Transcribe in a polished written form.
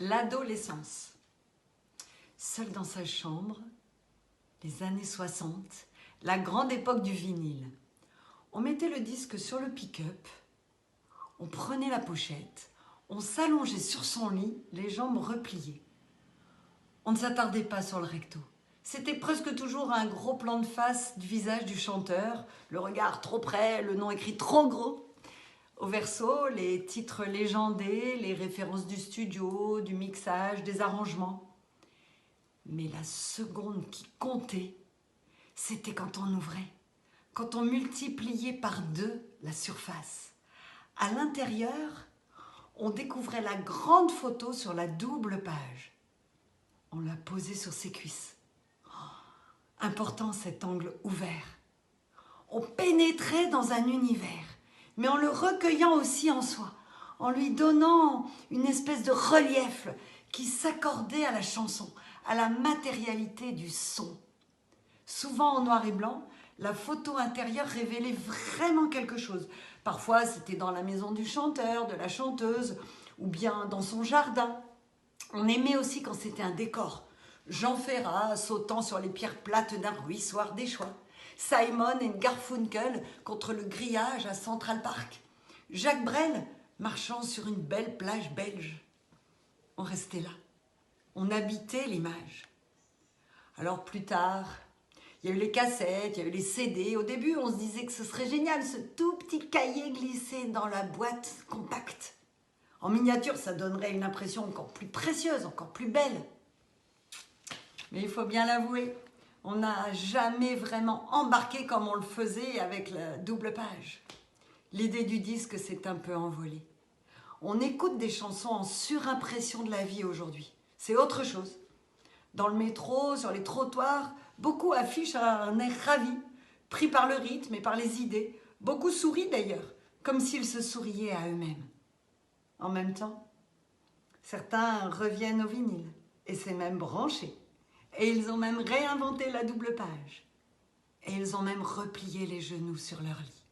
L'adolescence. Seul dans sa chambre, les années 60, la grande époque du vinyle. On mettait le disque sur le pick-up, on prenait la pochette, on s'allongeait sur son lit, les jambes repliées. On ne s'attardait pas sur le recto. C'était presque toujours un gros plan de face du visage du chanteur, le regard trop près, le nom écrit trop gros. Au verso, les titres légendés, les références du studio, du mixage, des arrangements. Mais la seconde qui comptait, c'était quand on ouvrait, quand on multipliait par 2 la surface. À l'intérieur, on découvrait la grande photo sur la double page. On la posait sur ses cuisses. Important cet angle ouvert. On pénétrait dans un univers, mais en le recueillant aussi en soi, en lui donnant une espèce de relief qui s'accordait à la chanson, à la matérialité du son. Souvent en noir et blanc, la photo intérieure révélait vraiment quelque chose. Parfois, c'était dans la maison du chanteur, de la chanteuse, ou bien dans son jardin. On aimait aussi quand c'était un décor. Jean Ferrat sautant sur les pierres plates d'un ruisseau ardéchois. Simon et Garfunkel contre le grillage à Central Park. Jacques Brel marchant sur une belle plage belge. On restait là. On habitait l'image. Alors plus tard, il y a eu les cassettes, il y a eu les CD. Au début, on se disait que ce serait génial, ce tout petit cahier glissé dans la boîte compacte. En miniature, ça donnerait une impression encore plus précieuse, encore plus belle. Mais il faut bien l'avouer, on n'a jamais vraiment embarqué comme on le faisait avec la double page. L'idée du disque s'est un peu envolée. On écoute des chansons en surimpression de la vie aujourd'hui. C'est autre chose. Dans le métro, sur les trottoirs, beaucoup affichent un air ravi, pris par le rythme et par les idées. Beaucoup sourient d'ailleurs, comme s'ils se souriaient à eux-mêmes. En même temps, certains reviennent au vinyle, et c'est même branché. Et ils ont même réinventé la double page. Et ils ont même replié les genoux sur leur lit.